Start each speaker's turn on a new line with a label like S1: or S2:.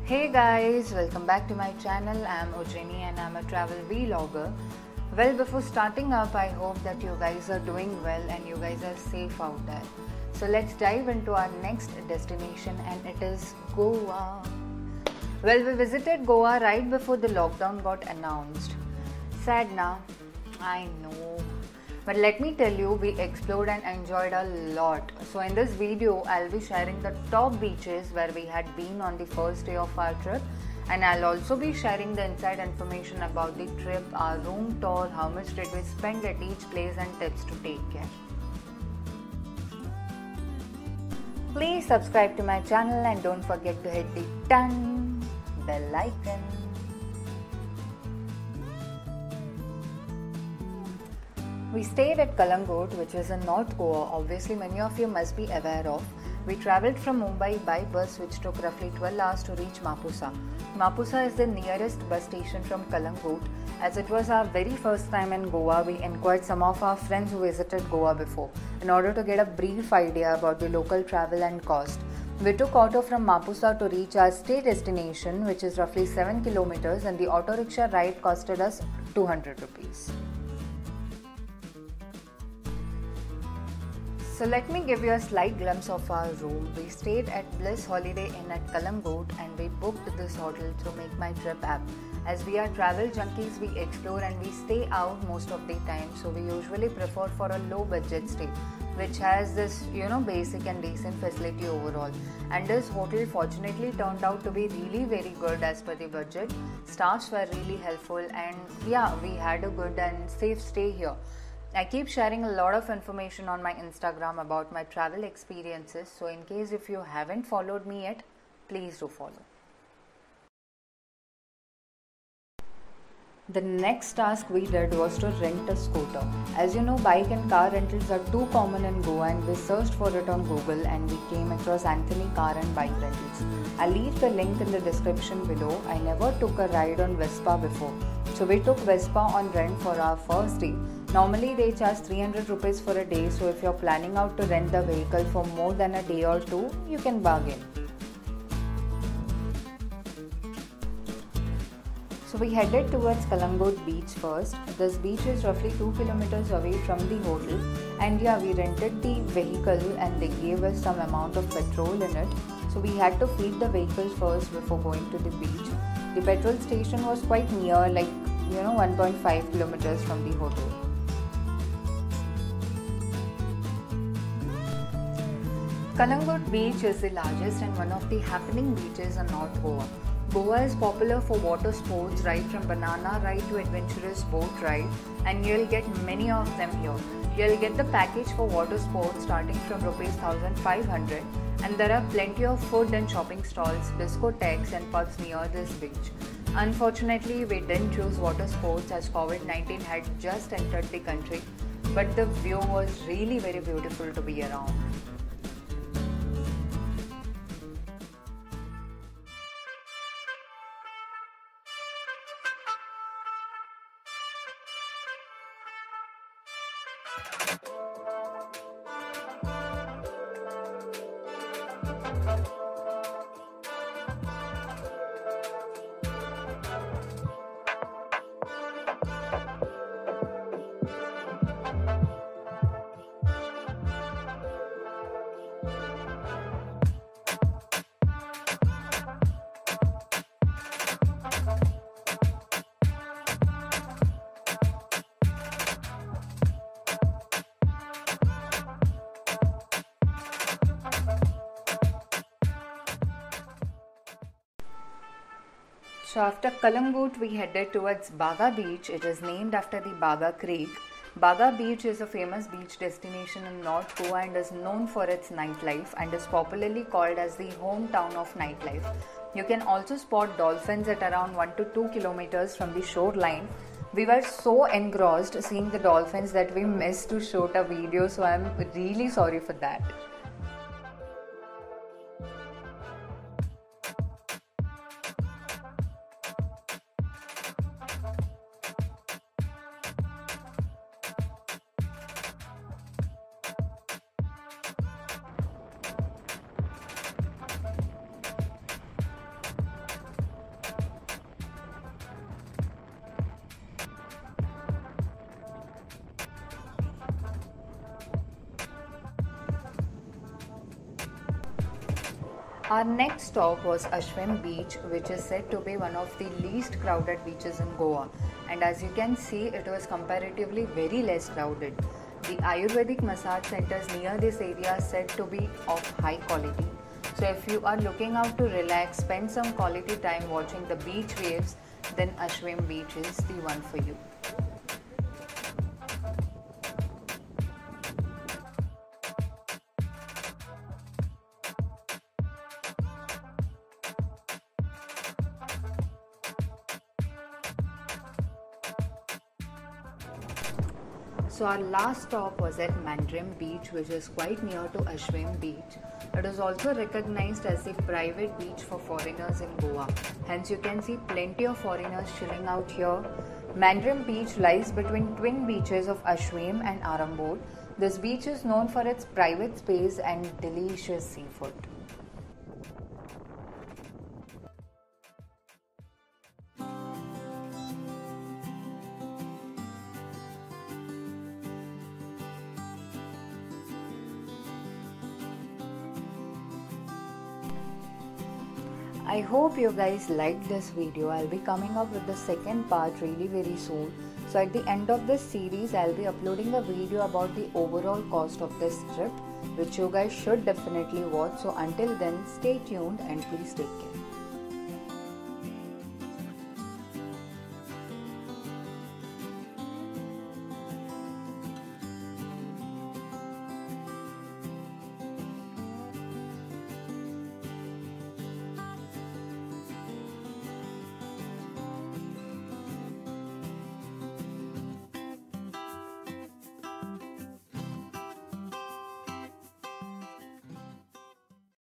S1: Hey guys, welcome back to my channel. I'm Ujjini and I'm a travel vlogger. Well, before starting up, I hope that you guys are doing well and you guys are safe out there. So let's dive into our next destination, and it is Goa. Well, we visited Goa right before the lockdown got announced. Sad na? I know. But let me tell you, we explored and enjoyed a lot. So in this video, I'll be sharing the top beaches where we had been on the first day of our trip, and I'll also be sharing the inside information about the trip, our room tour, how much did we spend at each place, and tips to take care. Please subscribe to my channel and don't forget to hit the bell icon. We stayed at Kalangut, which is in North Goa. Obviously, many of you must be aware of. We travelled from Mumbai by bus, which took roughly 12 hours to reach Mapusa. Mapusa is the nearest bus station from Kalangut. As it was our very first time in Goa, we inquired some of our friends who visited Goa before in order to get a brief idea about the local travel and cost. We took auto from Mapusa to reach our stay destination, which is roughly 7 kilometers, and the auto rickshaw ride costed us 200 rupees. So let me give you a slight glimpse of our room. We stayed at Bliss Holiday Inn at Kalangut, and we booked this hotel through Make My Trip app. As we are travel junkies, we explore and we stay out most of the time, so we usually prefer for a low budget stay, which has this basic and decent facility overall. And this hotel fortunately turned out to be really very good as per the budget. Staffs were really helpful, and yeah, we had a good and safe stay here. I keep sharing a lot of information on my Instagram about my travel experiences, so in case if you haven't followed me yet, please do follow. The next task we did was to rent a scooter. As you know, bike and car rentals are too common in Goa, and we searched for it on Google and we came across Anthony Car and Bike Rentals. I'll leave the link in the description below. I never took a ride on Vespa before, so we took Vespa on rent for our first day. Normally they charge 300 rupees for a day, so if you're planning out to rent the vehicle for more than a day or two, you can bargain. So we headed towards Kalangut beach first. This beach is roughly 2 kilometers away from the hotel, and yeah, we rented the vehicle and they gave us some amount of petrol in it. So we had to feed the vehicle first before going to the beach. The petrol station was quite near, like 1.5 kilometers from the hotel. Kalangut beach is the largest and one of the happening beaches in North Goa. Goa is popular for water sports, right from banana ride to adventurous boat ride, and you'll get many of them here. You'll get the package for water sports starting from rupees 1,500, and there are plenty of food and shopping stalls, discotheques and pubs near this beach. Unfortunately, we didn't choose water sports as COVID-19 had just entered the country, but the view was really very beautiful to be around. So after Kalangut, we headed towards Baga Beach. It is named after the Baga Creek. Baga Beach is a famous beach destination in North Goa and is known for its nightlife and is popularly called as the hometown of nightlife. You can also spot dolphins at around 1 to 2 kilometers from the shoreline. We were so engrossed seeing the dolphins that we missed to shoot a video, so I'm really sorry for that. Our next stop was Ashwin Beach, which is said to be one of the least crowded beaches in Goa. And as you can see, it was comparatively very less crowded. The Ayurvedic massage centers near this area are said to be of high quality. So if you are looking out to relax, spend some quality time watching the beach waves, then Ashwin Beach is the one for you. So our last stop was at Mandrim Beach, which is quite near to Ashwin Beach. It is also recognized as the private beach for foreigners in Goa. Hence you can see plenty of foreigners chilling out here. Mandrim Beach lies between twin beaches of Ashwin and Arambol. This beach is known for its private space and delicious seafood. I hope you guys liked this video. I'll be coming up with the second part really very soon. So at the end of this series, I'll be uploading a video about the overall cost of this trip, which you guys should definitely watch. So until then, stay tuned and please take care.